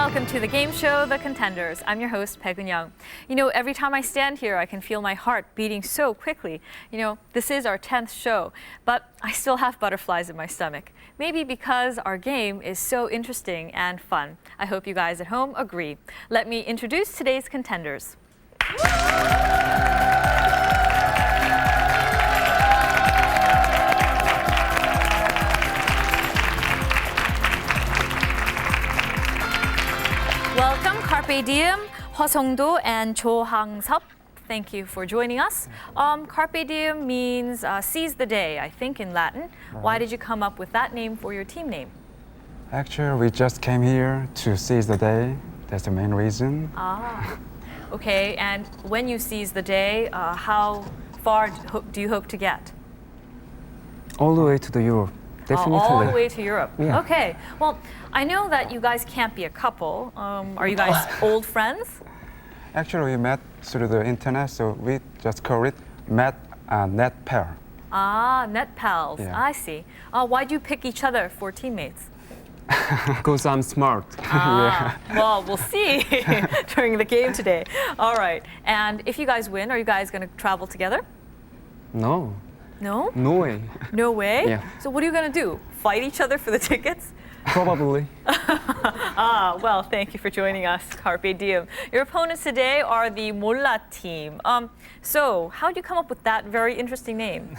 welcome to the game show, The Contenders. I'm your host, Bae Young. You know, every time I stand here, I can feel my heart beating so quickly. You know, this is our 10th show, but I still have butterflies in my stomach. Maybe because our game is so interesting and fun. I hope you guys at home agree. Let me introduce today's contenders. Welcome, Carpe Diem, Hwasongdo and Cho Hang-sup. Thank you for joining us. Carpe Diem means seize the day, I think, in Latin. Why did you come up with that name for your team name? Actually, we just came here to seize the day. That's the main reason. Ah, okay. And when you seize the day, how far do you hope to get? All the way to the Europe. Definitely. All the way to Europe. Yeah. Okay. Well, I know that you guys can't be a couple. Are you guys old friends? Actually, we met through the internet, so we just call it net pair. Ah, net pals. Yeah. I see. Why'd you pick each other for teammates? Because I'm smart. Ah, well, we'll see during the game today. All right. And if you guys win, are you guys going to travel together? No, No? no way. No way? Yeah. So what are you going to do? Fight each other for the tickets? Probably. Well, thank you for joining us, Carpe Diem. Your opponents today are the Mola team. So how'd you come up with that very interesting name?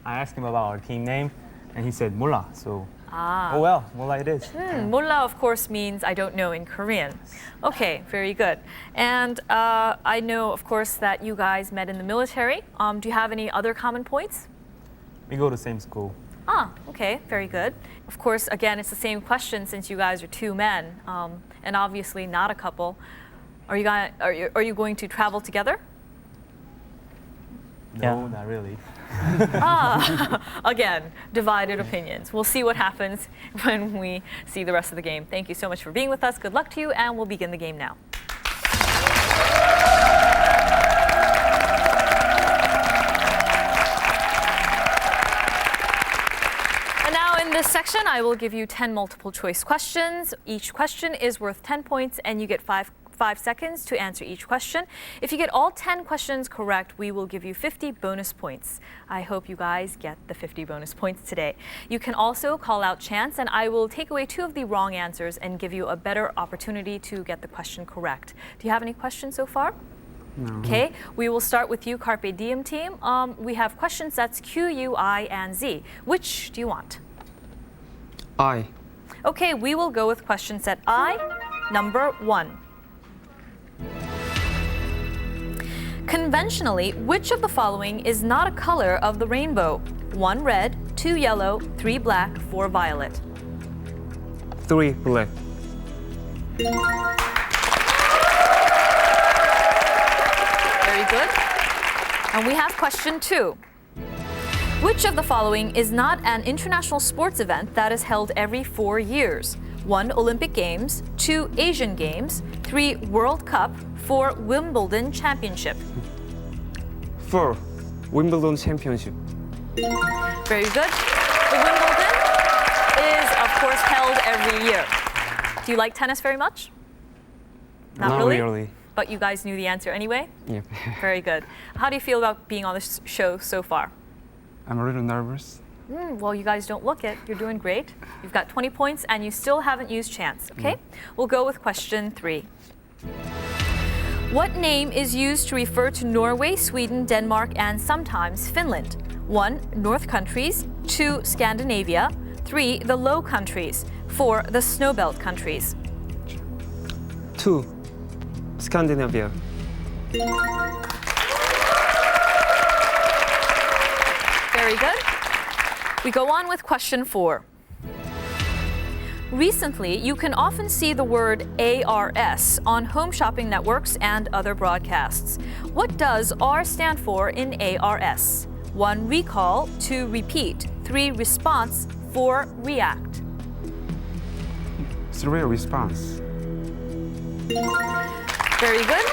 I asked him about our team name, and he said Mola. So, Ah. oh well, Mola it is. Mola, of course, means I don't know in Korean. Okay, very good. And I know, of course, that you guys met in the military. Do you have any other common points? We go to the same school. Ah, okay, very good. Of course, again, it's the same question since you guys are two men, and obviously not a couple. Are you going to travel together? No, not really. Again, divided opinions. We'll see what happens when we see the rest of the game. Thank you so much for being with us. Good luck to you, and we'll begin the game now. And now in this section, I will give you 10 multiple choice questions. Each question is worth 10 points, and you get 5 seconds to answer each question. If you get all 10 questions correct, we will give you 50 bonus points. I hope you guys get the 50 bonus points today. You can also call out chance, and I will take away 2 of the wrong answers and give you a better opportunity to get the question correct. Do you have any questions so far? No. Okay, we will start with you, Carpe Diem team. We have question sets Q, U, I, and Z. Which do you want? I. Okay, we will go with question set I, number 1. Conventionally, which of the following is not a color of the rainbow? 1 red, 2 yellow, 3 black, 4 violet. 3 black. Very good. And we have question 2. Which of the following is not an international sports event that is held every 4 years? 1 Olympic Games, 2 Asian Games, 3 World Cup, 4 Wimbledon Championship. 4 Wimbledon Championship. Very good. The Wimbledon is, of course, held every year. Do you like tennis very much? Not really? But you guys knew the answer anyway? Yeah. Very good. How do you feel about being on this show so far? I'm a little nervous. Well, you guys don't look it. You're doing great. You've got 20 points and you still haven't used chance, okay? We'll go with question 3. What name is used to refer to Norway, Sweden, Denmark, and sometimes Finland? 1 North countries, 2 Scandinavia, 3 the Low countries, 4 the Snowbelt countries. 2 Scandinavia. Very good. We go on with question 4. Recently, you can often see the word ARS on home shopping networks and other broadcasts. What does R stand for in ARS? 1 recall, 2 repeat, 3 response, 4 react. 3 response. Very good.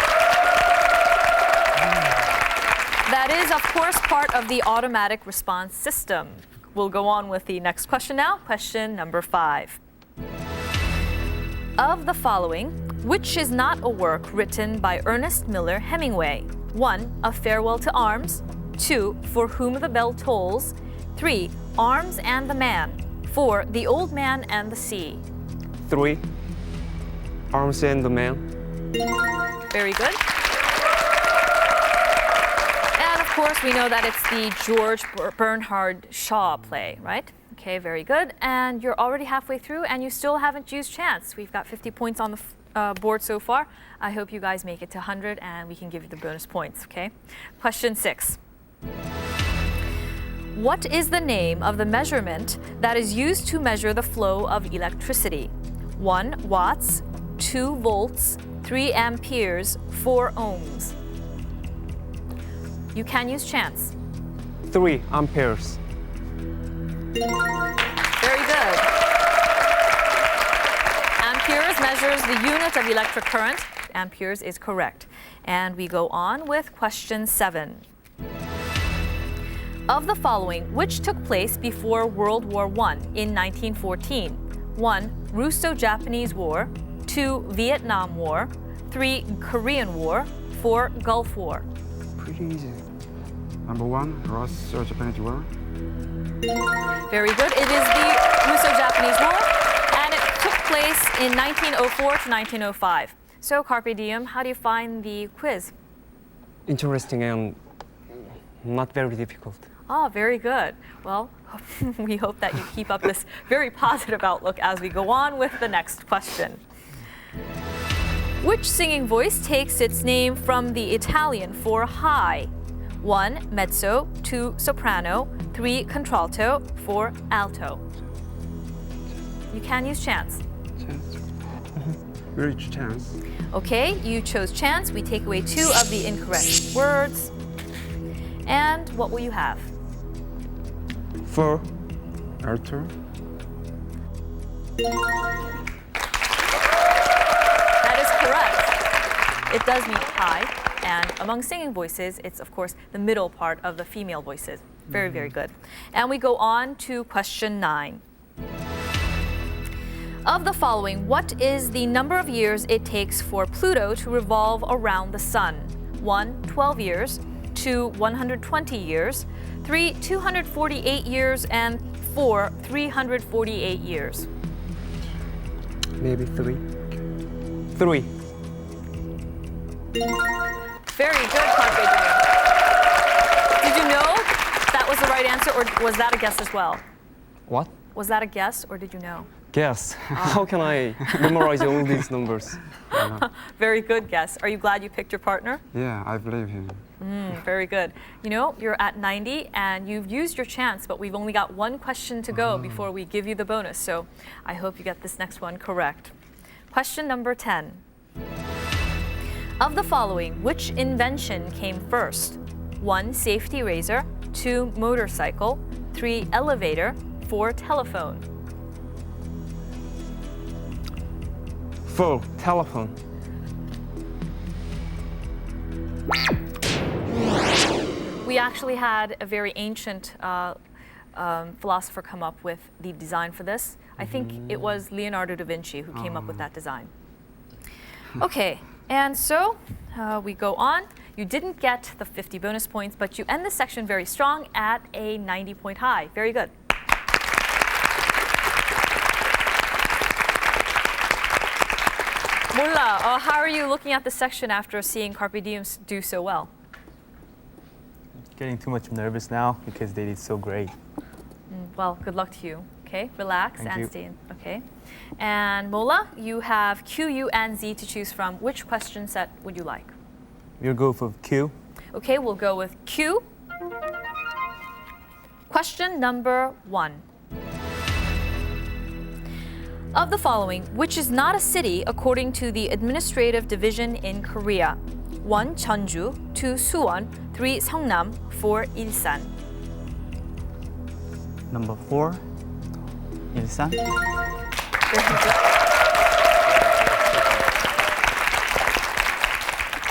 That is, of course, part of the automatic response system. We'll go on with the next question now. Question number 5. Of the following, which is not a work written by Ernest Miller Hemingway? 1. A Farewell to Arms. 2. For Whom the Bell Tolls. 3. Arms and the Man. 4. The Old Man and the Sea. 3. Arms and the Man. Very good. And of course, we know that it's the George Bernard Shaw play, right? Okay, very good. And you're already halfway through and you still haven't used chance. We've got 50 points on the board so far. I hope you guys make it to 100 and we can give you the bonus points, okay? Question 6. What is the name of the measurement that is used to measure the flow of electricity? 1 watts, 2 volts, 3 amperes, 4 ohms. You can use chance. 3 amperes. Very good. Amperes measures the unit of electric current. Amperes is correct. And we go on with question 7. Of the following, which took place before World War I in 1914? 1. Russo-Japanese War. 2. Vietnam War. 3. Korean War. 4. Gulf War. Pretty easy. Number 1, Russo-Japanese War. Very good. It is the Russo-Japanese War, and it took place in 1904 to 1905. So, Carpe Diem, how do you find the quiz? Interesting and not very difficult. Oh, very good. Well, we hope that you keep up this very positive outlook as we go on with the next question. Which singing voice takes its name from the Italian for high? 1. Mezzo. 2. Soprano. 3. Contralto. 4. Alto. You can use chance. Chance. Very chance. Okay, you chose chance. We take away 2 of the incorrect words. And what will you have? 4. Alto. That is correct. It does mean high. And among singing voices, it's of course the middle part of the female voices. Very, very good. And we go on to question 9. Of the following, what is the number of years it takes for Pluto to revolve around the Sun? 1. 12 years. 2. 120 years. 3. 248 years. And 4. 348 years. Maybe 3. 3. Very good, Carpe Diem. Did you know that was the right answer, or was that a guess as well? What? Was that a guess, or did you know? Guess. How can I memorize all these numbers? Very good guess. Are you glad you picked your partner? Yeah, I believe him. Very good. You know, you're at 90 and you've used your chance, but we've only got one question to go before we give you the bonus. So I hope you get this next one correct. Question number 10. Of the following, which invention came first? 1. Safety razor. 2. Motorcycle. 3. Elevator. 4. Telephone. 4. Telephone. We actually had a very ancient philosopher come up with the design for this. I think it was Leonardo da Vinci who came up with that design. Okay, and so we go on. You didn't get the 50 bonus points, but you end this section very strong at a 90-point high. Very good. Mola, how are you looking at this section after seeing Carpe Diem do so well? Getting too much nervous now because they did so great. Well, good luck to you. Okay, relax Thank and you. stay in. Okay. And Mola, you have Q, U, and Z to choose from. Which question set would you like? We'll go for Q. Okay, we'll go with Q. Question number 1. Of the following, which is not a city according to the administrative division in Korea? 1. Jeonju, 2. Suwon, 3. Seongnam, 4. Ilsan. Number 4, Ilsan.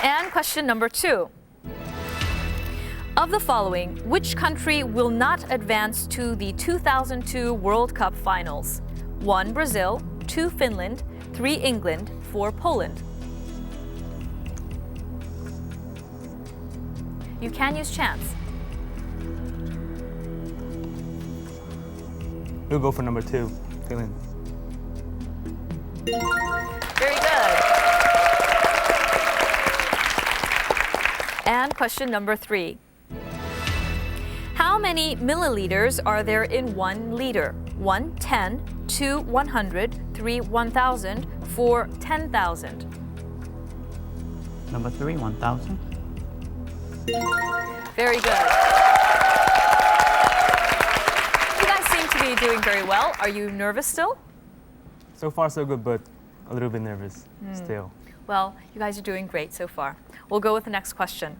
And question number 2. Of the following, which country will not advance to the 2002 World Cup finals? 1. Brazil, 2. Finland, 3 England, 4 Poland. You can use chance. We'll go for number 2, Finland. Very good. And question number 3. How many milliliters are there in 1 liter? 1, 10, 2, 100, 3, 1,000, 4, 10,000. Number 3, 1,000. Very good. You guys seem to be doing very well. Are you nervous still? So far, so good, but a little bit nervous still. Well, you guys are doing great so far. We'll go with the next question.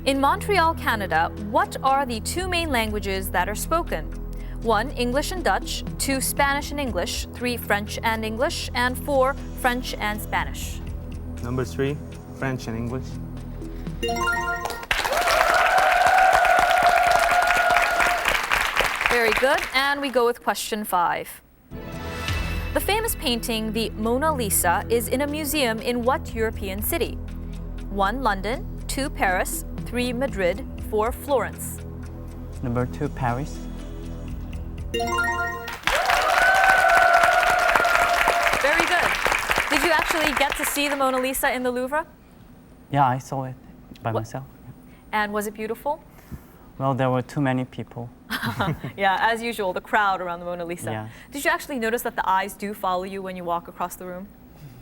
In Montreal, Canada, what are the 2 main languages that are spoken? 1, English and Dutch, 2, Spanish and English, 3, French and English, and 4, French and Spanish. Number 3, French and English. Very good. And we go with question 5. The famous painting, the Mona Lisa, is in a museum in what European city? 1, London, 2, Paris, 3, Madrid, 4, Florence. Number 2, Paris. Very good. Did you actually get to see the Mona Lisa in the Louvre? Yeah, I saw it by myself. And was it beautiful? Well, there were too many people. Yeah, as usual, the crowd around the Mona Lisa. Yeah. Did you actually notice that the eyes do follow you when you walk across the room?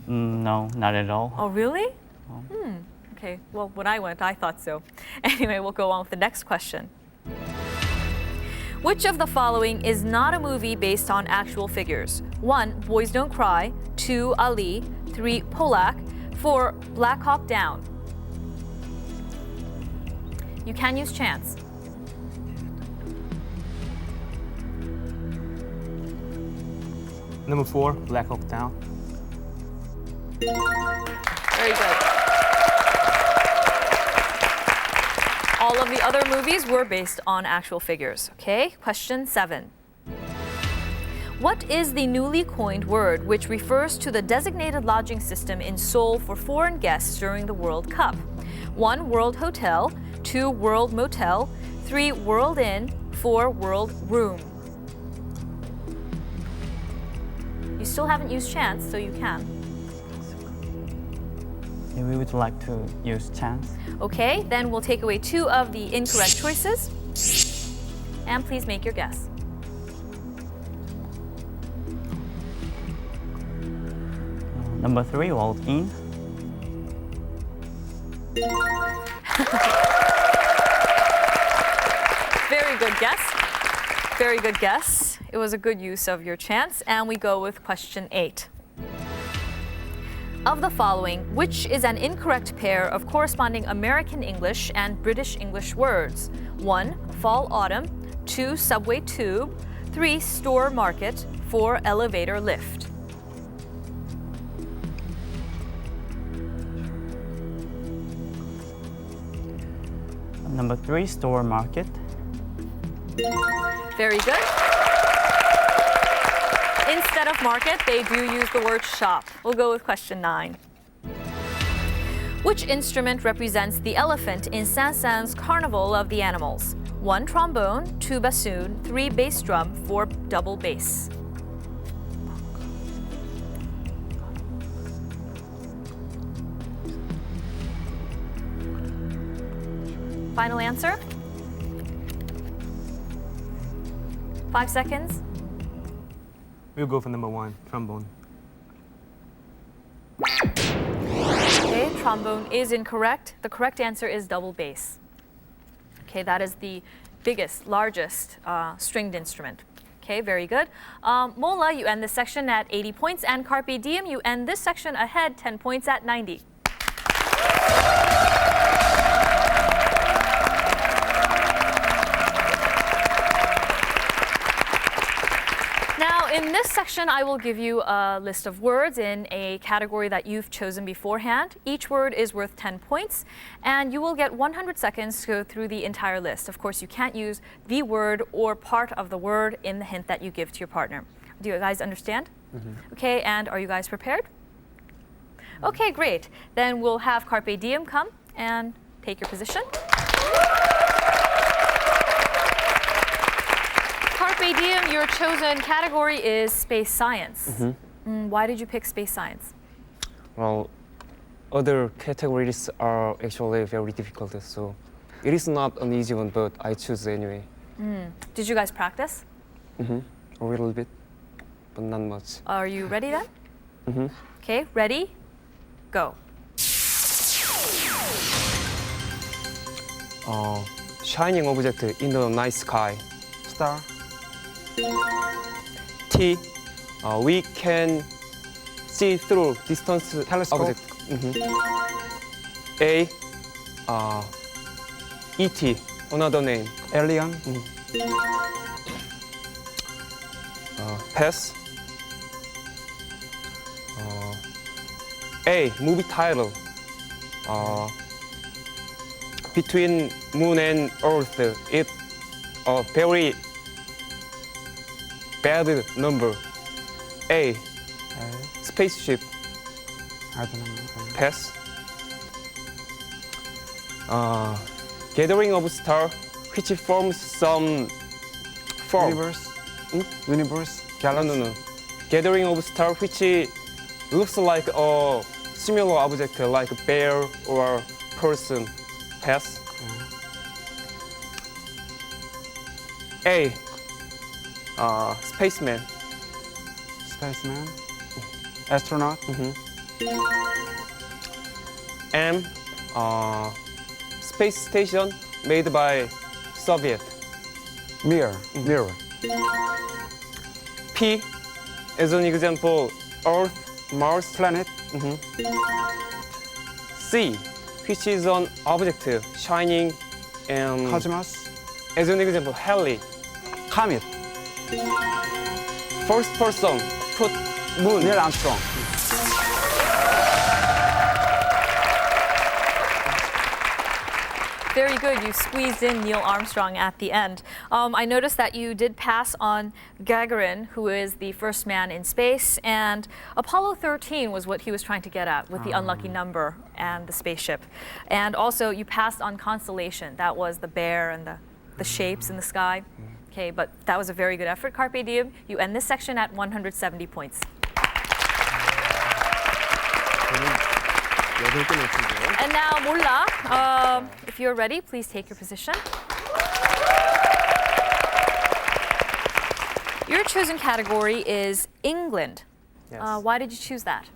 No, not at all. Oh, really? Okay, well, when I went, I thought so. Anyway, we'll go on with the next question. Which of the following is not a movie based on actual figures? 1, Boys Don't Cry, 2, Ali, 3, Polak, 4, Black Hawk Down. You can use chance. Number 4, Black Hawk Down. Very good. All of the other movies were based on actual figures. Okay, question 7. What is the newly coined word which refers to the designated lodging system in Seoul for foreign guests during the World Cup? 1, World Hotel, 2, World Motel, 3, World Inn, 4, World Room. You still haven't used chance, so you can. Yeah, we would like to use chance. Okay, then we'll take away 2 of the incorrect choices. And please make your guess. Number 3, World Inn. Very good guess. Very good guess. It was a good use of your chance. And we go with question 8. Of the following, which is an incorrect pair of corresponding American English and British English words? 1, fall autumn, 2, subway tube, 3, store market, 4, elevator lift. Number 3, store market. Very good. Instead of market, they do use the word shop. We'll go with question 9. Which instrument represents the elephant in Saint-Saëns' Carnival of the Animals? 1, trombone, 2, bassoon, 3, bass drum, 4, double bass. Final answer? 5 seconds. We'll go for number 1, trombone. Okay, trombone is incorrect. The correct answer is double bass. Okay, that is the biggest, largest stringed instrument. Okay, very good. Mola, you end this section at 80 points, and Carpe Diem, you end this section ahead 10 points at 90. Now, in this section, I will give you a list of words in a category that you've chosen beforehand. Each word is worth 10 points, and you will get 100 seconds to go through the entire list. Of course, you can't use the word or part of the word in the hint that you give to your partner. Do you guys understand? Okay, and are you guys prepared? Okay, great. Then we'll have Carpe Diem come and take your position. Carpe Diem, your chosen category is space science. Why did you pick space science? Well, other categories are actually very difficult, so it is not an easy one, but I choose anyway. Did you guys practice? A little bit, but not much. Are you ready then? Okay, ready? Go. Shining object in the night sky. Star. T. We can see through distance Telescope. object. A. E.T. Another name. Alien. Pass. A. Movie title. Between Moon and Earth, it's a very bad number. A. Spaceship. I don't know. Pass. Gathering of star, which forms some form. Universe. Hmm? Universe. No, Galaxy. no, no. Gathering of star, which looks like a similar object, like a bear or person. Pass. A. Spaceman. Spaceman. Astronaut. M. Space station made by Soviet. Mirror. Mirror. P. As an example, Earth, Mars. Planet. C. Which is an object shining and Cosmos. as an example, Halley. Comet. First person put moon. Neil Armstrong. Very good. You squeezed in Neil Armstrong at the end. I noticed that you did pass on Gagarin, who is the first man in space, and Apollo 13 was what he was trying to get at with the unlucky number and the spaceship. And also, you passed on constellation. That was the bear and the shapes in the sky. Okay, but that was a very good effort, Carpe Diem. You end this section at 170 points. And now, Mola, if you're ready, please take your position. Your chosen category is England. Yes. Why did you choose that?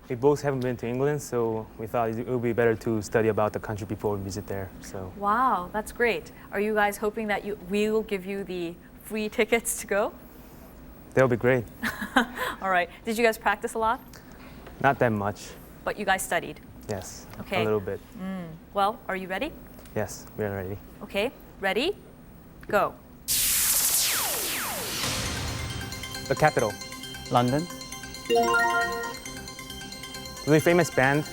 We both haven't been to England, so we thought it would be better to study about the country before we visit there. So Wow, that's great. Are you guys hoping that we will give you the free tickets to go? that would be great. All right. Did you guys practice a lot? Not that much. But you guys studied. Yes. Okay. A little bit. Well, are you ready? Yes, we are ready. Okay, ready? Go. The capital. London. Really famous band.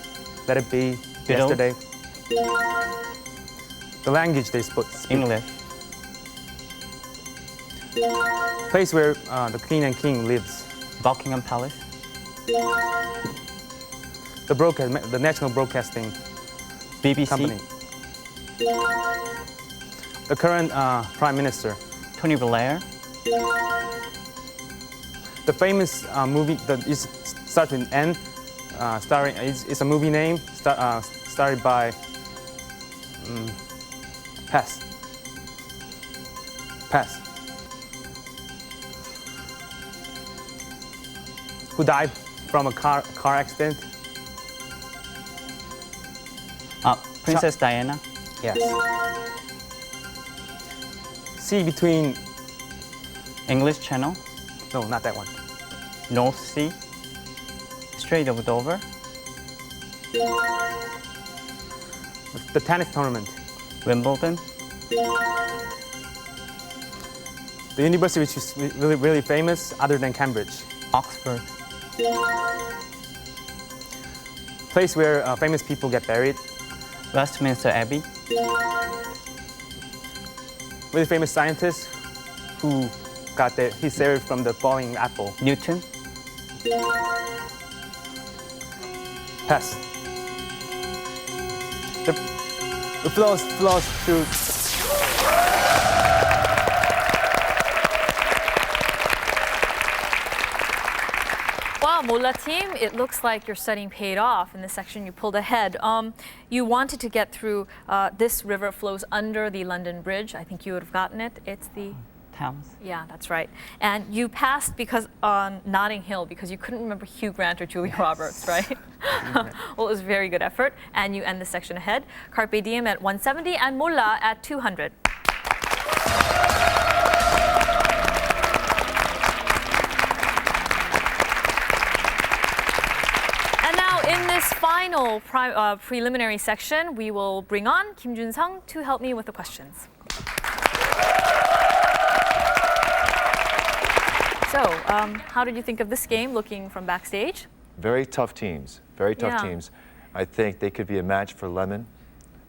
Let It Be. Beatles. Yesterday. The language they speak. English. Place where the queen and king lives. Buckingham Palace. The national broadcasting BBC. company. The current prime minister. Tony Blair. The famous movie that starts with N. It's a movie name started by. Pass. Pass. Who died from a car accident? Princess Diana. Yes. Sea between. English Channel. No, not that one. North Sea. Strait of Dover. The tennis tournament. Wimbledon. The university which is really famous other than Cambridge. Oxford. Place where famous people get buried. Westminster Abbey. Really famous scientists who he saved from the falling apple. Newton. Pass. It flows through. Wow, Mola team, it looks like your studying paid off. In this section, you pulled ahead. You wanted to get through this river flows under the London Bridge. I think you would have gotten it. It's the... Thames. Yeah, that's right. And you passed because on Notting Hill because you couldn't remember Hugh Grant or Julia Roberts, right? Well, it was a very good effort. And you end the section ahead. Carpe Diem at 170 and Mola at 200. And now in this final preliminary section, we will bring on Kim Jun-sung to help me with the questions. So, how did you think of this game looking from backstage? Very tough teams, very tough Yeah. teams. I think they could be a match for Lemon,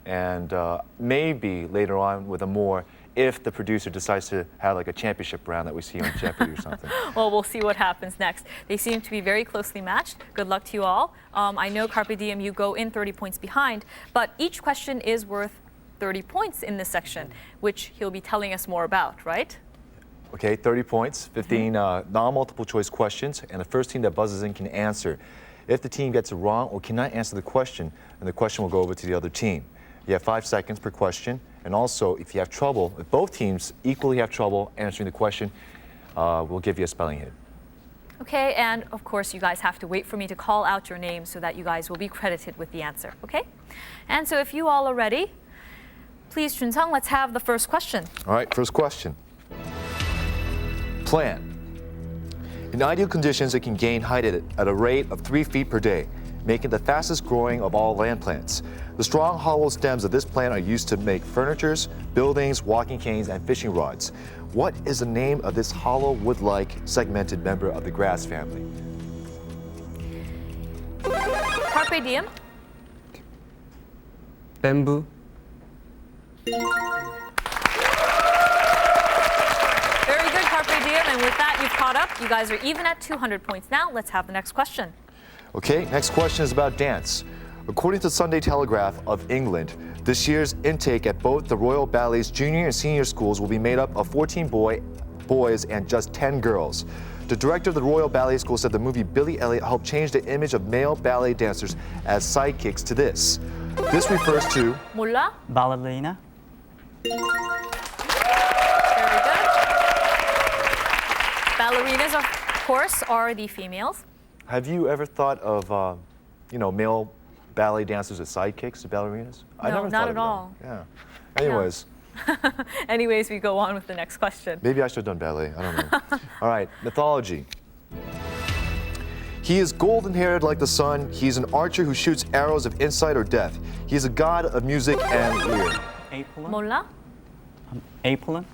and maybe later on with a more if the producer decides to have like a championship round that we see on Jeopardy or something. Well, we'll see what happens next. They seem to be very closely matched. Good luck to you all. I know Carpe Diem, you go in 30 points behind, but each question is worth 30 points in this section, which he'll be telling us more about, right? Okay, 30 points, 15 non-multiple choice questions, and the first team that buzzes in can answer. If the team gets it wrong or cannot answer the question, then the question will go over to the other team. You have 5 seconds per question, and also if you have trouble, if both teams equally have trouble answering the question, we'll give you a spelling hit. Okay, and of course you guys have to wait for me to call out your name so that you guys will be credited with the answer, okay? And so if you all are ready, please, Jun-sung, let's have the first question. All right, first question. Plant. In ideal conditions, it can gain height at a rate of 3 feet per day, making it the fastest growing of all land plants. The strong hollow stems of this plant are used to make furnitures, buildings, walking canes, and fishing rods. What is the name of this hollow wood-like segmented member of the grass family? Carpe Diem. Bamboo. Very good, Carpe Diem, and with that you've caught up. You guys are even at 200 points now. Let's have the next question. Okay, next question is about dance. According to the Sunday Telegraph of England, this year's intake at both the Royal Ballet's junior and senior schools will be made up of 14 boys and just 10 girls. The director of the Royal Ballet School said the movie Billy Elliot helped change the image of male ballet dancers as sidekicks to this. This refers to... Mola. Ballerina. Very good. Ballerinas, of course, are the females. Have you ever thought of, male ballet dancers as sidekicks to ballerinas? I No, never not thought at of that. all. Yeah. Anyways, Anyways, we go on with the next question. maybe I should have done ballet. I don't know. All right, mythology. He is golden-haired like the sun. He's an archer who shoots arrows of insight or death. He is a god of music and lyre. Apollon. Mola, Apollon.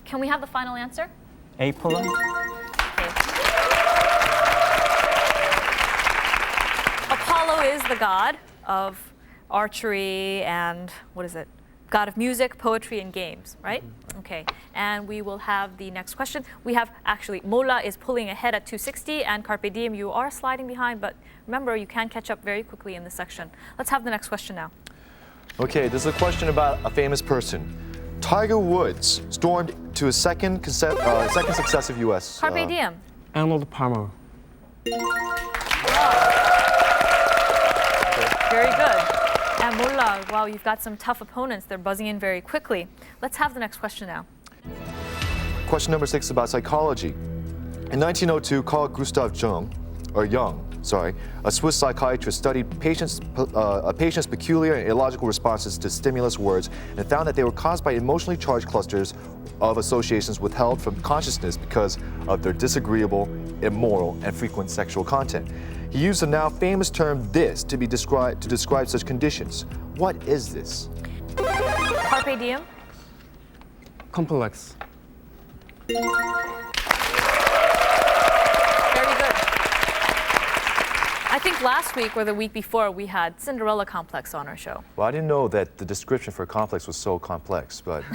can we have the final answer? Apollon. Okay. Apollo is the god of archery and, what is it? God of music, poetry, and games, right? Okay, and we will have the next question. We have, actually, Mola is pulling ahead at 260, and Carpe Diem, you are sliding behind, but remember, you can catch up very quickly in this section. Let's have the next question now. Okay, this is a question about a famous person. Tiger Woods stormed to his second successive U.S. Carpe Diem. Arnold Palmer. Very good. And Mola, wow, you've got some tough opponents. They're buzzing in very quickly. Let's have the next question now. Question number 6 is about psychology. In 1902, Carl Gustav Jung, a Swiss psychiatrist, studied a patient's peculiar and illogical responses to stimulus words and found that they were caused by emotionally charged clusters of associations withheld from consciousness because of their disagreeable, immoral, and frequent sexual content. He used the now famous term "this" to describe such conditions. What is this? Carpe Diem. Complex. Very good. I think last week or the week before we had Cinderella Complex on our show. Well, I didn't know that the description for complex was so complex, but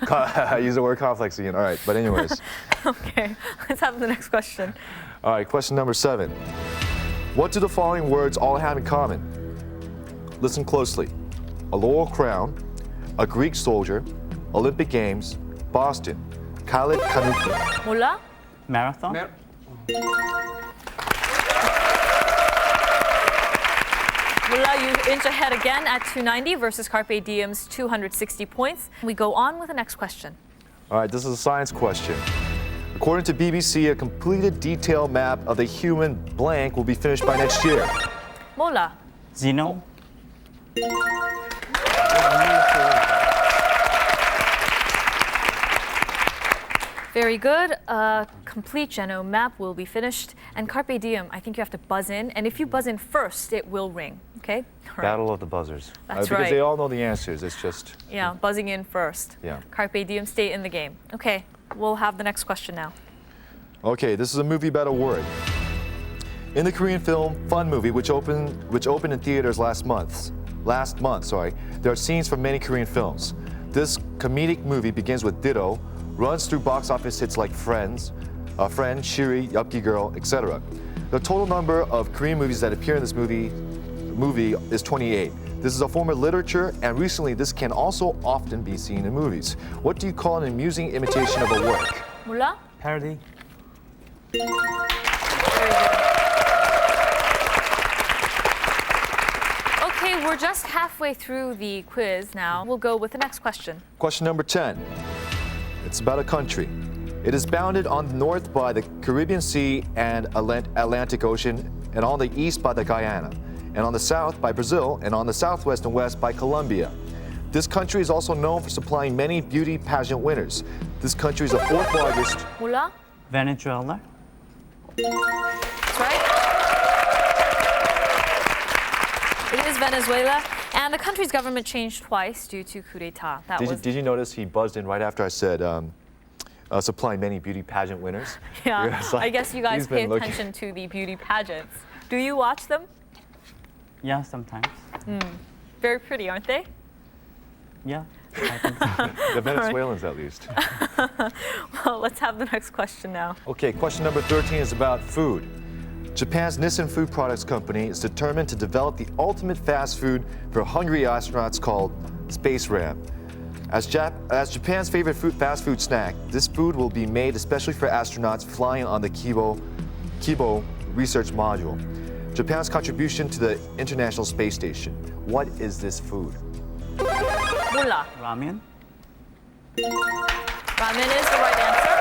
I use the word complex again. All right, but anyways. Okay, let's have the next question. All right, question number 7. What do the following words all have in common? Listen closely. A laurel crown, a Greek soldier, Olympic Games, Boston, Khalid Kanuki. Mola? Marathon. Mola, you inch ahead again at 290 versus Carpe Diem's 260 points. We go on with the next question. All right, this is a science question. According to BBC, a completed detailed map of the human blank will be finished by next year. Mola? Genome. Very good. A complete genome map will be finished. And Carpe Diem, I think you have to buzz in. And if you buzz in first, it will ring. Okay? All right. Battle of the buzzers. That's because right. they all know the answers. It's just. Yeah, buzzing in first. Yeah. Carpe Diem, stay in the game. Okay, we'll have the next question now. Okay, this is a movie about a word. In the Korean film Fun Movie, which opened in theaters last month, there are scenes from many Korean films. This comedic movie begins with Ditto, runs through box office hits like Friends, Friend, Shiri, Yucky Girl, etc. The total number of Korean movies that appear in this movie is 28. This is a form of literature, and recently this can also often be seen in movies. What do you call an amusing imitation of a work? Mola? Parody. Very good. Okay, we're just halfway through the quiz now. We'll go with the next question. Question number 10. It's about a country. It is bounded on the north by the Caribbean Sea and Atlantic Ocean, and on the east by the Guyana, and on the south by Brazil, and on the southwest and west by Colombia. This country is also known for supplying many beauty pageant winners. This country is the 4th largest. Mola? Venezuela. That's right. It is Venezuela, and the country's government changed twice due to coup d'etat. Did you notice he buzzed in right after I said supplying many beauty pageant winners? Yeah, It's like, I guess you guys he's pay been looking. attention to the beauty pageants. Do you watch them? Yeah, sometimes. Very pretty, aren't they? Yeah, I think so. The Venezuelans, at least. Well, let's have the next question now. Okay, question number 13 is about food. Japan's Nissan Food Products Company is determined to develop the ultimate fast food for hungry astronauts called Space Ram. As Japan's favorite fast food snack, this food will be made especially for astronauts flying on the Kibo research module, Japan's contribution to the International Space Station. What is this food? Mola. Ramen. Ramen is the right answer.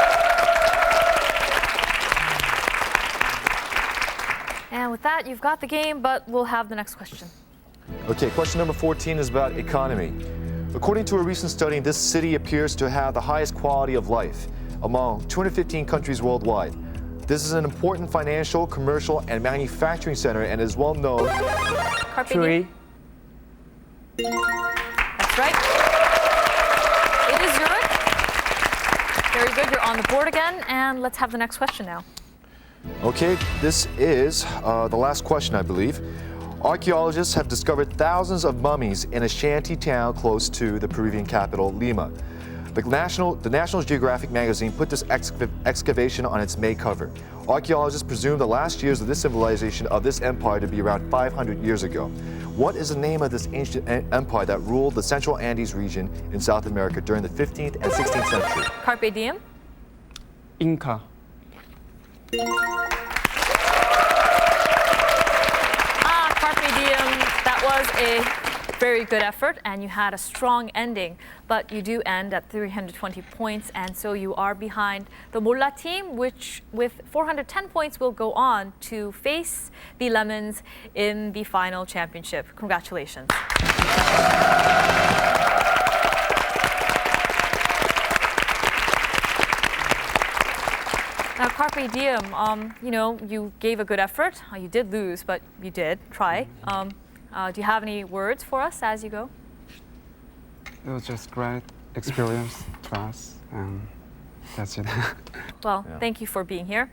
And with that, you've got the game, but we'll have the next question. Okay, question number 14 is about economy. According to a recent study, this city appears to have the highest quality of life among 215 countries worldwide. This is an important financial, commercial, and manufacturing center and is well known. Carpe Tree. Diem. That's right. It is yours. Very good, you're on the board again, and let's have the next question now. Okay, this is the last question, I believe. Archaeologists have discovered thousands of mummies in a shanty town close to the Peruvian capital, Lima. The National Geographic magazine put this excavation on its May cover. Archaeologists presume the last years of this civilization of this empire to be around 500 years ago. What is the name of this ancient empire that ruled the Central Andes region in South America during the 15th and 16th century? Carpe Diem. Inca. Carpe Diem, that was a very good effort, and you had a strong ending, but you do end at 320 points, and so you are behind the Mola team, which with 410 points will go on to face the Lemons in the final championship. Congratulations. Now, Carpe Diem, you gave a good effort. You did lose, but you did try. Do you have any words for us as you go? It was just great experience to us, and that's it. Well, thank you for being here.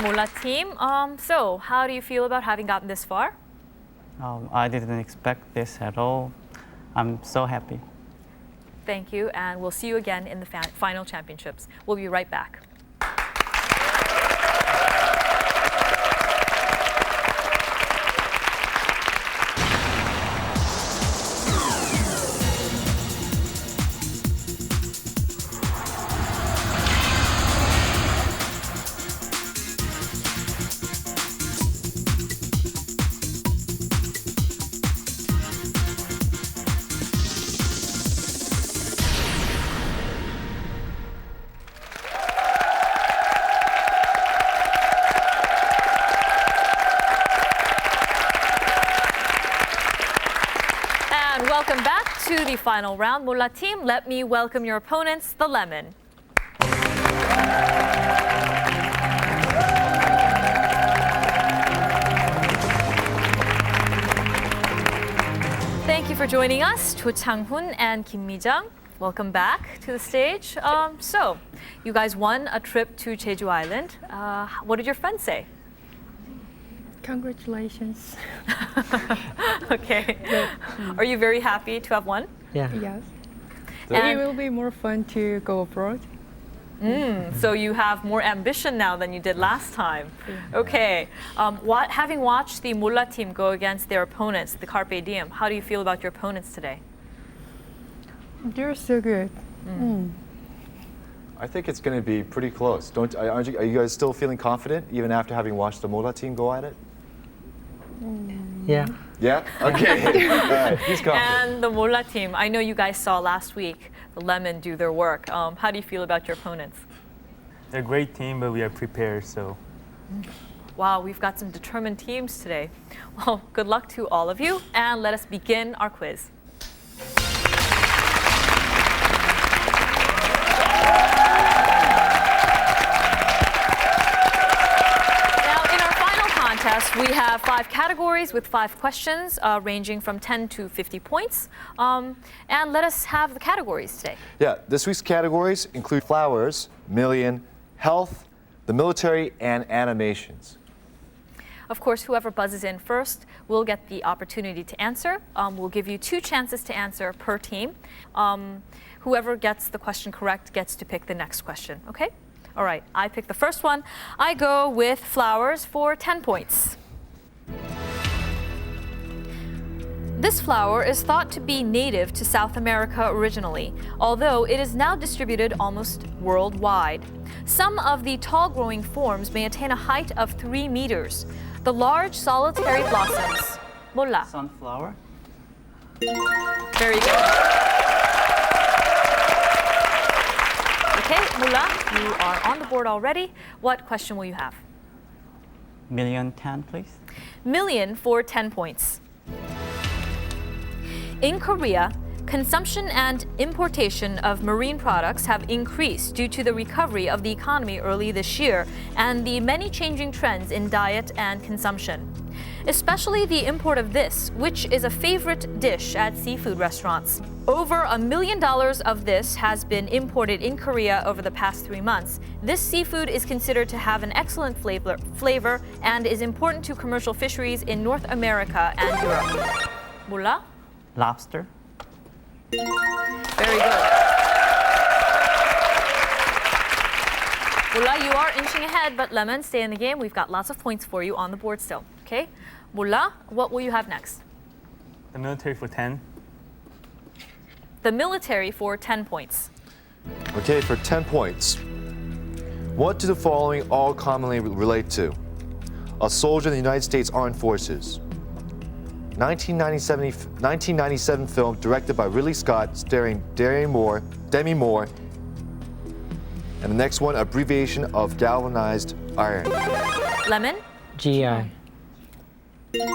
Mola team. So, how do you feel about having gotten this far? I didn't expect this at all. I'm so happy. Thank you, and we'll see you again in the final championships. We'll be right back. Welcome back to the final round. Mola team, let me welcome your opponents, the Lemon. Thank you for joining us, Cho Chang-hoon and Kim Mi-jung. Welcome back to the stage. So, you guys won a trip to Jeju Island. What did your friends say? Congratulations. Okay. Are you very happy to have won? Yes. And- It will be more fun to go abroad. So you have more ambition now than you did last time. Okay. Having watched the Mola team go against their opponents, the Carpe Diem, how do you feel about your opponents today? They're so good. I think it's going to be pretty close. Are you guys still feeling confident even after having watched the Mola team go at it? Yeah. Yeah? Okay. All right. He's confident. And the Mola team, I know you guys saw last week the Lemon do their work. How do you feel about your opponents? They're a great team, but we are prepared, so. Wow, we've got some determined teams today. Well, good luck to all of you, and let us begin our quiz. We have 5 categories with 5 questions ranging from 10 to 50 points. And let us have the categories today. Yeah, this week's categories include flowers, million, health, the military, and animations. Of course, whoever buzzes in first will get the opportunity to answer. We'll give you 2 chances to answer per team. Whoever gets the question correct gets to pick the next question, okay? All right, I pick the first one. I go with flowers for 10 points. This flower is thought to be native to South America originally, although it is now distributed almost worldwide. Some of the tall-growing forms may attain a height of 3 meters. The large solitary blossoms. Mola. Sunflower. Very good. Okay, Mola, you are on the board already. What question will you have? Million 10, please. Million for 10 points. In Korea, consumption and importation of marine products have increased due to the recovery of the economy early this year and the many changing trends in diet and consumption. Especially the import of this, which is a favorite dish at seafood restaurants. Over $1 million of this has been imported in Korea over the past 3 months. This seafood is considered to have an excellent flavor and is important to commercial fisheries in North America and Europe. Mola? Lobster. Very good. Mola, you are inching ahead, but Lemon, stay in the game. We've got lots of points for you on the board still. Okay? Mola, what will you have next? The military for 10. The military for 10 points. Okay, for 10 points. What do the following all commonly relate to? A soldier in the United States Armed Forces. 1997 film directed by Ridley Scott starring Demi Moore. And the next one, abbreviation of galvanized iron. Lemon? GI. Very good.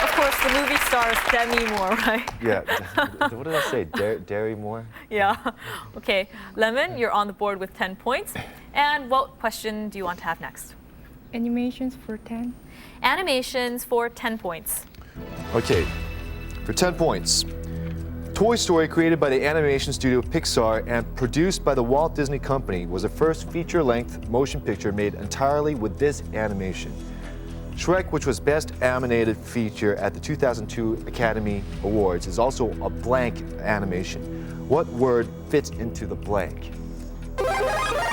Of course, the movie stars Demi Moore, right? Yeah. What did I say? Dairy Moore? Yeah. Okay. Lemon, you're on the board with 10 points. And what question do you want to have next? Animations for 10. Animations for 10 points. Okay, for 10 points. Toy Story, created by the animation studio Pixar and produced by the Walt Disney Company, was the first feature-length motion picture made entirely with this animation. Shrek, which was Best Animated Feature at the 2002 Academy Awards, is also a blank animation. What word fits into the blank?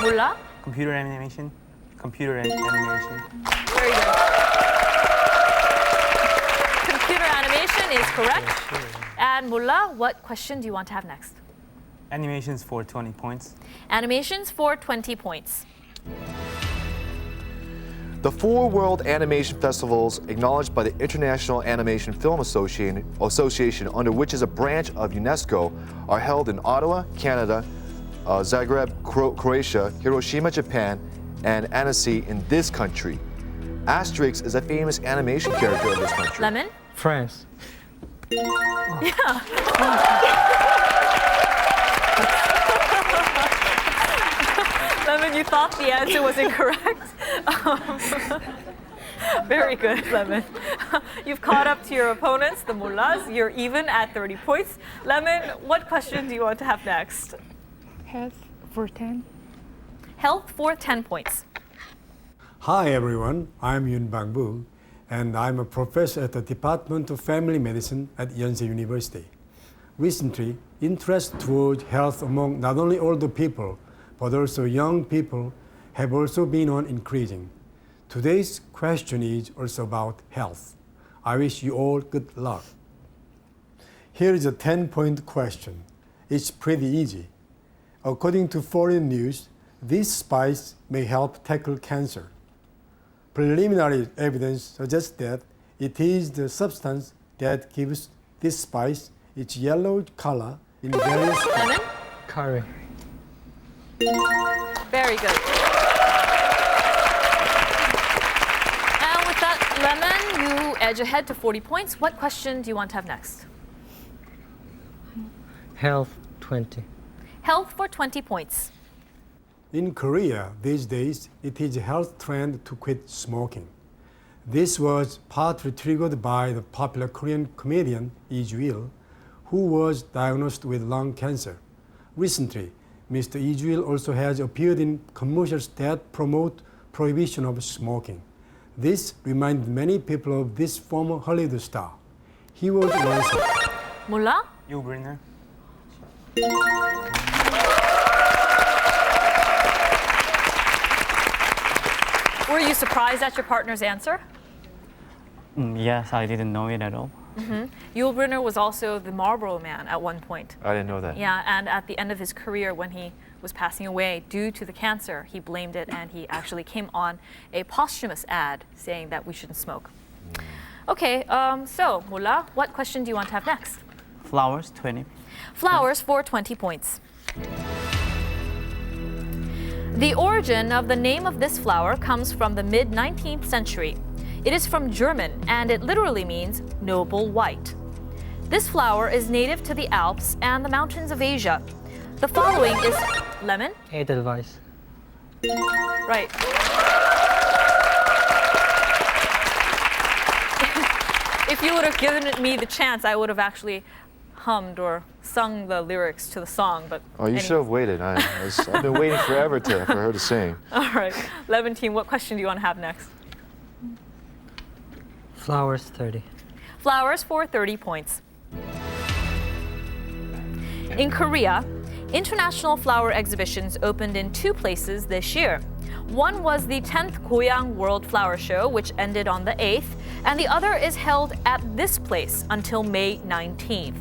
Mola? Computer animation. Computer animation. Very good. Computer animation is correct. And Mola, what question do you want to have next? Animations for 20 points. Animations for 20 points. The 4 World Animation Festivals, acknowledged by the International Animation Film Association, under which is a branch of UNESCO, are held in Ottawa, Canada, Zagreb, Croatia, Hiroshima, Japan, and Annecy in this country. Asterix is a famous animation character of this country. Lemon? France. Lemon, you thought the answer was incorrect. Very good, Lemon. You've caught up to your opponents, the Mullahs. You're even at 30 points. Lemon, what question do you want to have next? Health for 10. Health for 10 points. Hi everyone, I'm Yoon Bang-bu, and I'm a professor at the Department of Family Medicine at Yonsei University. Recently, interest towards health among not only older people, but also young people have also been on increasing. Today's question is also about health. I wish you all good luck. Here is a 10-point question. It's pretty easy. According to foreign news, this spice may help tackle cancer. Preliminary evidence suggests that it is the substance that gives this spice its yellow color in various Lemon? Carpe. Very good. And with that, Lemon, you edge ahead to 40 points. What question do you want to have next? Health 20. Health for 20 points. In Korea these days, it is a health trend to quit smoking. This was partly triggered by the popular Korean comedian Lee Ju-il, who was diagnosed with lung cancer. Recently, Mr. Lee Ju-il also has appeared in commercials that promote prohibition of smoking. This reminded many people of this former Hollywood star. He was once Mola? Yul-Brynner. Were you surprised at your partner's answer? Yes, I didn't know it at all. Yul Brynner was also the Marlboro Man at one point. I didn't know that. Yeah, and at the end of his career, when he was passing away due to the cancer, he blamed it and he actually came on a posthumous ad saying that we shouldn't smoke. Okay, so Mola, what question do you want to have next? Flowers, 20. Flowers for 20 points. The origin of the name of this flower comes from the mid-19th century. It is from German and it literally means noble white. This flower is native to the Alps and the mountains of Asia. The following is lemon? Edelweiss. Right. If you would have given me the chance, I would have actually hummed or sung the lyrics to the song, but Oh, you should have waited. I've been waiting forever for her to sing. All right, Lemon team, what question do you want to have next? Flowers 30. Flowers for 30 points. In Korea, international flower exhibitions opened in 2 places this year. One was the 10th Goyang World Flower Show, which ended on the 8th, and the other is held at this place until May 19th.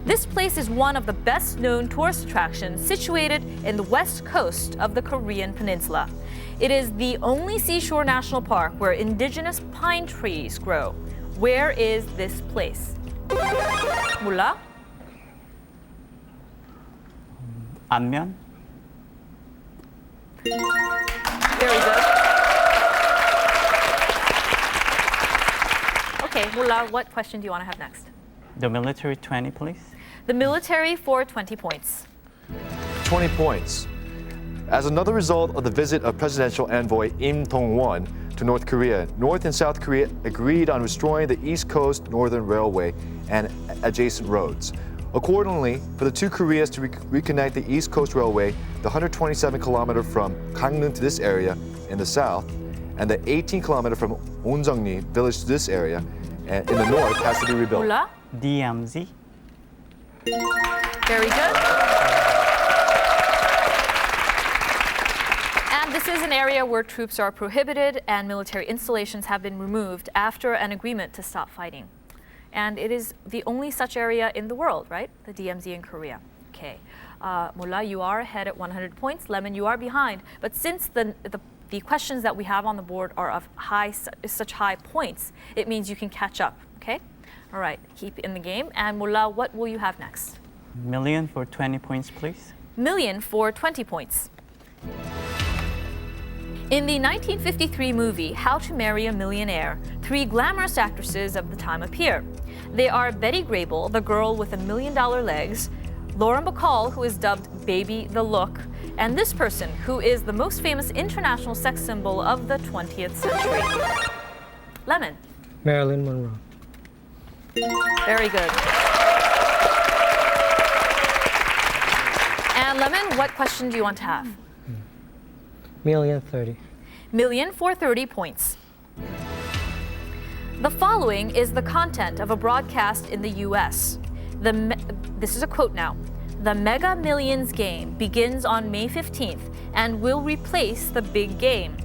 This place is one of the best-known tourist attractions situated in the west coast of the Korean peninsula. It is the only seashore national park where indigenous pine trees grow. Where is this place? Mola? 안면? Very good. Okay, Mola, what question do you want to have next? The military, 20, please. The military for 20 points. 20 points. As another result of the visit of presidential envoy Im Dong-won to North Korea, North and South Korea agreed on restoring the East Coast Northern Railway and adjacent roads. Accordingly, for the two Koreas to reconnect the East Coast Railway, the 127 kilometer from Gangneung to this area in the south, and the 18 kilometer from Onjeongni village to this area in the north has to be rebuilt. Mola? DMZ. Very good. And this is an area where troops are prohibited and military installations have been removed after an agreement to stop fighting. And it is the only such area in the world, right? The DMZ in Korea. Okay. Mola, you are ahead at 100 points. Lemon, you are behind. But since the questions that we have on the board are of such high points, it means you can catch up, okay? All right, keep in the game. And Mola, what will you have next? Million for 20 points, please. Million for 20 points. In the 1953 movie How to Marry a Millionaire, three glamorous actresses of the time appear. They are Betty Grable, the girl with $1 million legs, Lauren Bacall, who is dubbed Baby the Look, and this person, who is the most famous international sex symbol of the 20th century. Lemon. Marilyn Monroe. Very good. And Lemon, what question do you want to have? Million 30. Million for 30 points. The following is the content of a broadcast in the US. This is a quote now. The Mega Millions game begins on May 15th and will replace the big game.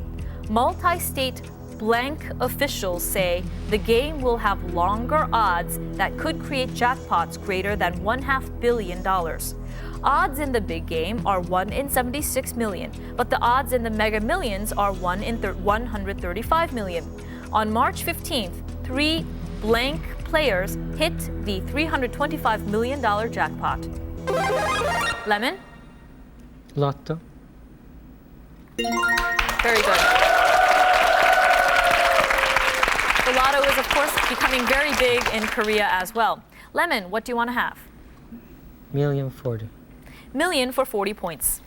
Multi-state blank officials say the game will have longer odds that could create jackpots greater than $500 million. Odds in the big game are 1 in 76 million, but the odds in the Mega Millions are 1 in 135 million. On March 15th, three blank players hit the $325 million jackpot. Lemon? Lotto. Very good. The lotto is, of course, becoming very big in Korea as well. Lemon, what do you want to have? Million 40. Million for 40 points.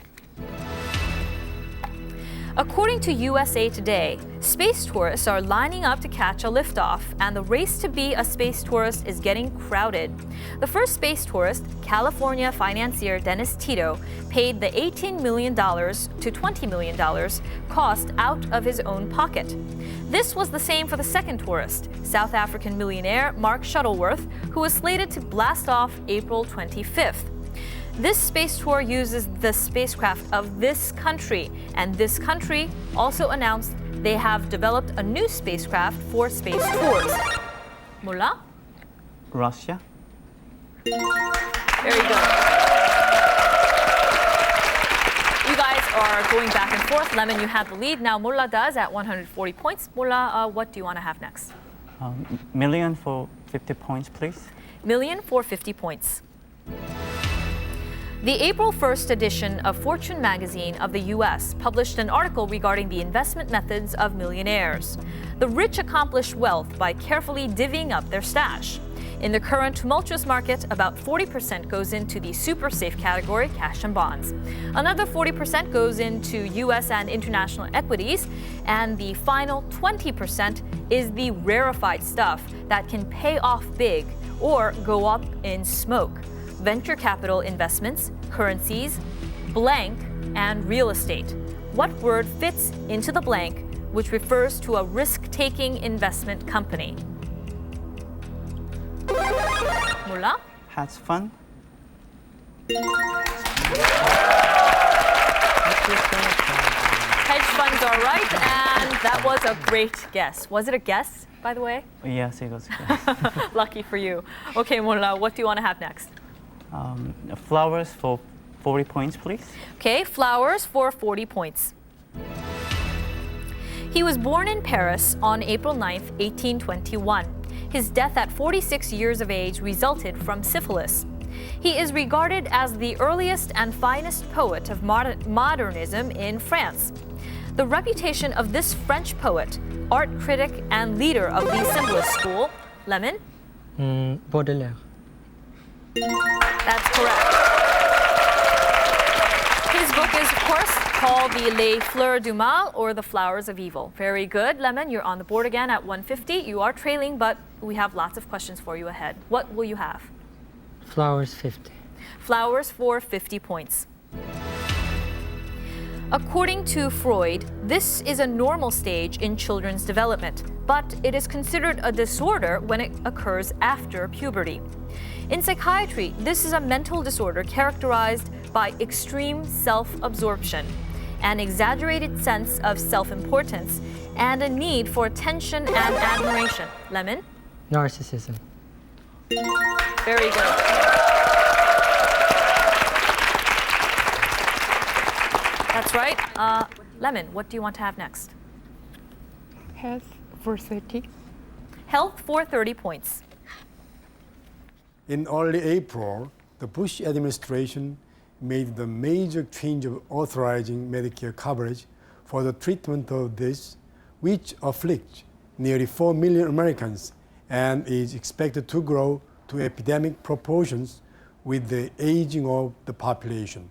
According to USA Today, space tourists are lining up to catch a liftoff, and the race to be a space tourist is getting crowded. The first space tourist, California financier Dennis Tito, paid the $18 million to $20 million cost out of his own pocket. This was the same for the second tourist, South African millionaire Mark Shuttleworth, who was slated to blast off April 25th. This space tour uses the spacecraft of this country, and this country also announced they have developed a new spacecraft for space tours. Mola? Russia. Very good. You guys are going back and forth. Lemon, you have the lead. Now Mola does at 140 points. Mola, what do you want to have next? Million for 50 points, please. Million for 50 points. The April 1st edition of Fortune magazine of the US published an article regarding the investment methods of millionaires. The rich accomplish wealth by carefully divvying up their stash. In the current tumultuous market, about 40% goes into the super safe category, cash and bonds. Another 40% goes into US and international equities, and the final 20% is the rarefied stuff that can pay off big or go up in smoke. Venture capital investments, currencies, blank, and real estate. What word fits into the blank, which refers to a risk-taking investment company? Mola? Hedge fund. Hedge funds are right, and that was a great guess. Was it a guess, by the way? Yes, it was. Lucky for you. Okay, Mola, what do you want to have next? Flowers for 40 points, please. Okay, flowers for 40 points. He was born in Paris on April 9th, 1821. His death at 46 years of age resulted from syphilis. He is regarded as the earliest and finest poet of modernism in France. The reputation of this French poet, art critic, and leader of the Symbolist school, Lemon? Baudelaire. That's correct. His book is, of course, called the Les Fleurs du Mal, or The Flowers of Evil. Very good. Lemon, you're on the board again at 150. You are trailing, but we have lots of questions for you ahead. What will you have? Flowers 50. Flowers for 50 points. According to Freud, this is a normal stage in children's development, but it is considered a disorder when it occurs after puberty. In psychiatry, this is a mental disorder characterized by extreme self-absorption, an exaggerated sense of self-importance, and a need for attention and admiration. Lemon? Narcissism. Very good. That's right. Lemon, what do you want to have next? Health for 30. Health for 30 points. In early April, the Bush administration made the major change of authorizing Medicare coverage for the treatment of this, which afflicts nearly 4 million Americans and is expected to grow to epidemic proportions with the aging of the population.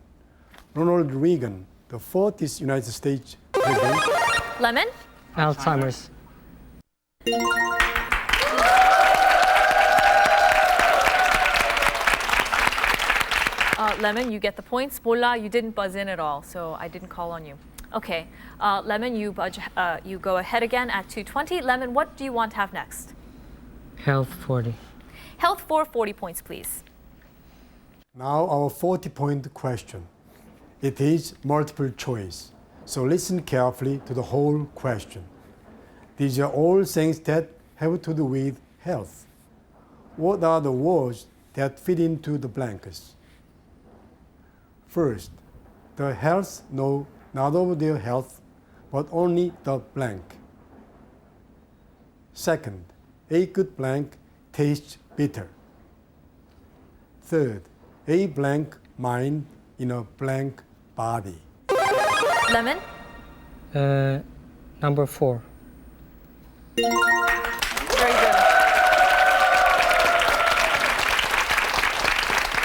Ronald Reagan, the 40th United States president. Lemon? Alzheimer's. Lemon, you get the points. Mola, you didn't buzz in at all, so I didn't call on you. Okay, Lemon, you go ahead again at 220. Lemon, what do you want to have next? Health 40. Health for 40 points, please. Now our 40-point question. It is multiple choice, so listen carefully to the whole question. These are all things that have to do with health. What are the words that fit into the blankets? First, the health know not of their health, but only the blank. Second, a good blank tastes bitter. Third, a blank mind in a blank body. Lemon? Number 4. Very good.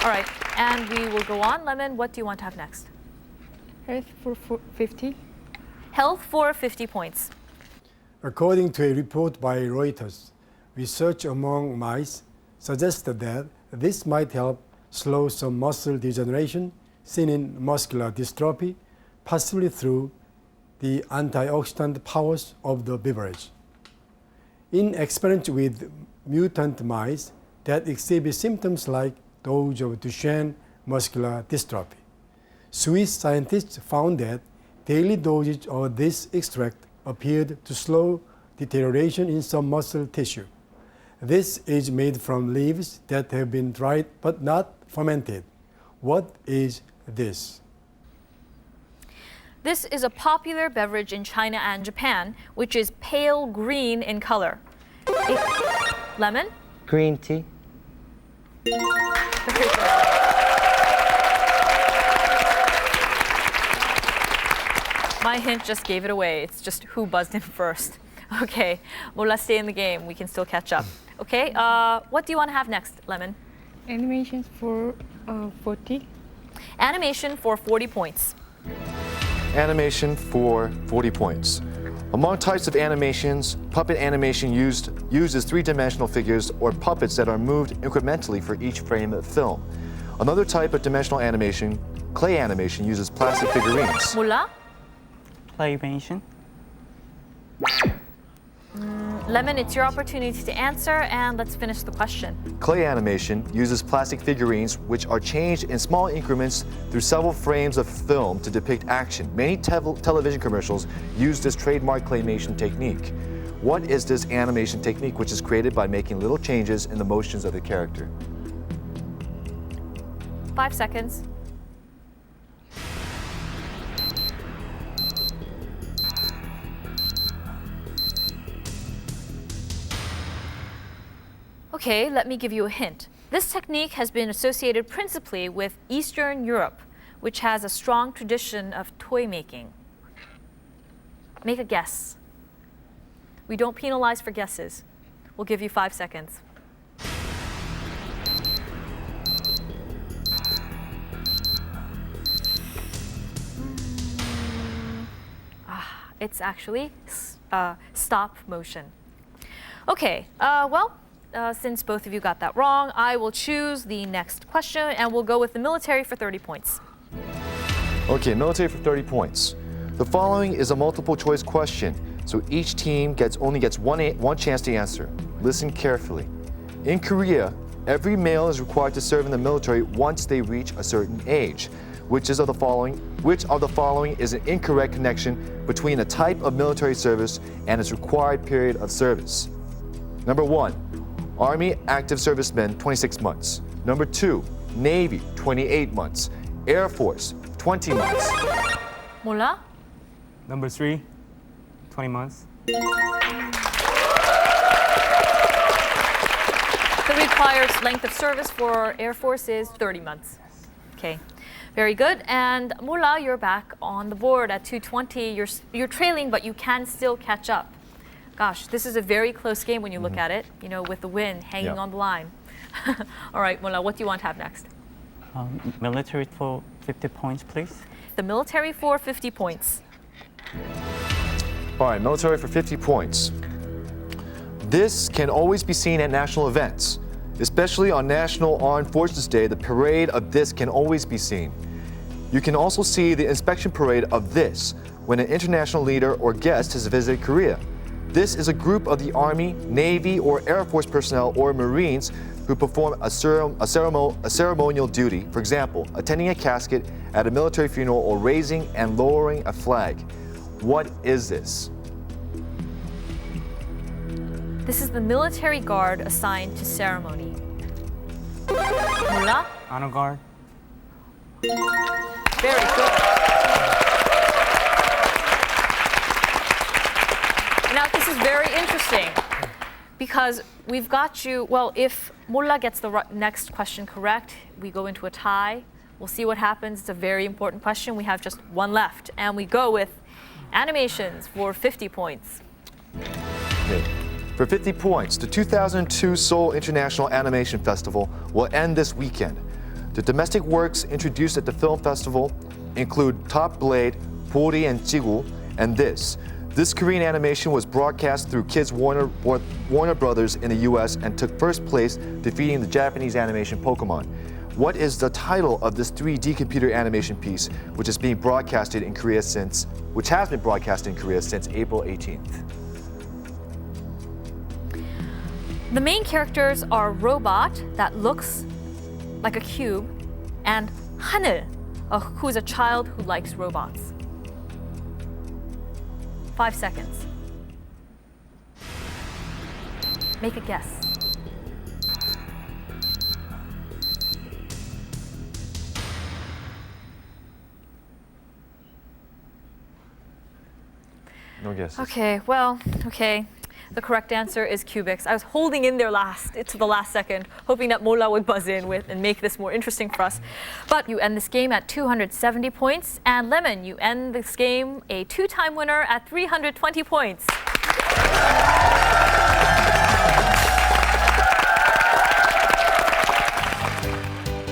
All right, and we will go on. Lemon, what do you want to have next? Health for 50. Health for 50 points. According to a report by Reuters, research among mice suggested that this might help slow some muscle degeneration seen in muscular dystrophy, possibly through the antioxidant powers of the beverage. In experiments with mutant mice that exhibit symptoms like those of Duchenne muscular dystrophy, Swiss scientists found that daily dosage of this extract appeared to slow deterioration in some muscle tissue. This is made from leaves that have been dried but not fermented. What is this? This is a popular beverage in China and Japan, which is pale green in color. Lemon? Green tea. My hint just gave it away. It's just who buzzed in first. Okay, well, let's stay in the game. We can still catch up. Okay, what do you want to have next, Lemon? Animations for 40. Animation for 40 points. Animation for 40 points. Among types of animations, puppet animation uses three-dimensional figures or puppets that are moved incrementally for each frame of film. Another type of dimensional animation, clay animation, uses plastic figurines. Mola? Claymation. Lemon, it's your opportunity to answer, and let's finish the question. Clay animation uses plastic figurines which are changed in small increments through several frames of film to depict action. Many television commercials use this trademark claymation technique. What is this animation technique which is created by making little changes in the motions of the character? 5 seconds. Okay, let me give you a hint. This technique has been associated principally with Eastern Europe, which has a strong tradition of toy making. Make a guess. We don't penalize for guesses. We'll give you 5 seconds. It's actually stop motion. Okay, well, since both of you got that wrong, I will choose the next question and we'll go with the military for 30 points. Okay, military for 30 points. The following is a multiple choice question, so each team only gets one chance to answer. Listen carefully. In Korea, every male is required to serve in the military once they reach a certain age. Which of the following is an incorrect connection between a type of military service and its required period of service? Number 1, Army active servicemen, 26 months. Number 2, Navy, 28 months. Air Force, 20 months. Mola? Number 3, 20 months. The required length of service for Air Force is 30 months. Okay, very good. And Mola, you're back on the board at 220. You're trailing, but you can still catch up. Gosh, this is a very close game when you look at it, you know, with the win hanging on the line. All right, Mola, what do you want to have next? Military for 50 points, please. The military for 50 points. All right, military for 50 points. This can always be seen at national events. Especially on National Armed Forces Day, the parade of this can always be seen. You can also see the inspection parade of this when an international leader or guest has visited Korea. This is a group of the Army, Navy, or Air Force personnel or Marines who perform a ceremonial duty, for example, attending a casket at a military funeral or raising and lowering a flag. What is this? This is the military guard assigned to ceremony. Mola? Honor guard. Very good. Now, this is very interesting because we've got you, well, if Mola gets the next question correct, we go into a tie. We'll see what happens. It's a very important question. We have just one left, and we go with animations for 50 points. Okay. For 50 points, the 2002 Seoul International Animation Festival will end this weekend. The domestic works introduced at the film festival include Top Blade, Bori and Jigu, and this. This Korean animation was broadcast through Kids Warner Brothers in the US and took first place, defeating the Japanese animation Pokemon. What is the title of this 3D computer animation piece, which has been broadcasted in Korea since April 18th? The main characters are a robot that looks like a cube and Hanul, who's a child who likes robots. 5 seconds. Make a guess. No guesses. Okay, well, okay. The correct answer is Cubics. I was holding in there to the last second, hoping that Mola would buzz in with and make this more interesting for us. But you end this game at 270 points, and Lemon, you end this game a 2-time winner at 320 points.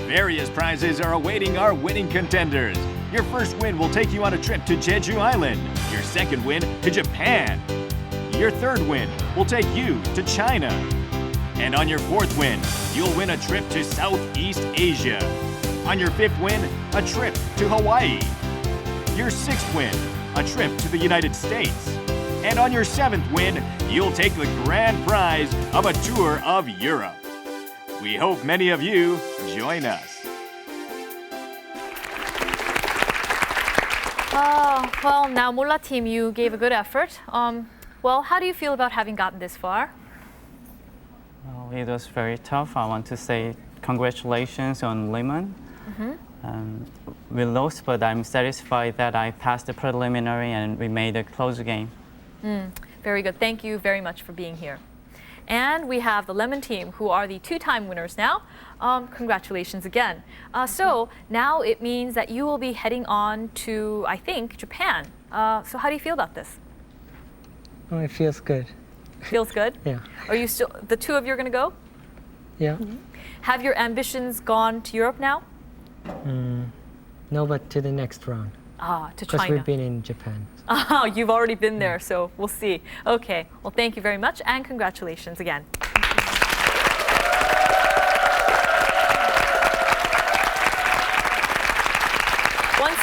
Various prizes are awaiting our winning contenders. Your first win will take you on a trip to Jeju Island. Your second win to Japan. Your third win will take you to China. And on your fourth win, you'll win a trip to Southeast Asia. On your fifth win, a trip to Hawaii. Your sixth win, a trip to the United States. And on your seventh win, you'll take the grand prize of a tour of Europe. We hope many of you join us. Well, now Mola team, you gave a good effort. Well, how do you feel about having gotten this far? Well, it was very tough. I want to say congratulations on Lemon. We lost, but I'm satisfied that I passed the preliminary and we made a close game. Very good. Thank you very much for being here. And we have the Lemon team, who are the 2-time winners now. Congratulations again. So now it means that you will be heading on to, I think, Japan. So how do you feel about this? Oh, it feels good. Feels good? Yeah. Are you still, the two of you are going to go? Yeah. Have your ambitions gone to Europe now? No, but to the next round. To Because China. we've been in Japan. Oh, you've already been there, so we'll see. Okay, well, thank you very much, and congratulations again.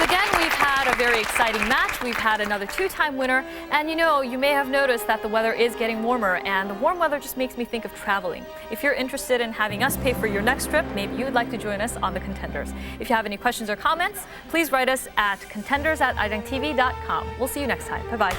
So again, we've had a very exciting match. We've had another two-time winner. And you know, you may have noticed that the weather is getting warmer, and the warm weather just makes me think of traveling. If you're interested in having us pay for your next trip, maybe you would like to join us on the Contenders. If you have any questions or comments, please write us at contenders@idangtv.com. We'll see you next time. Bye-bye.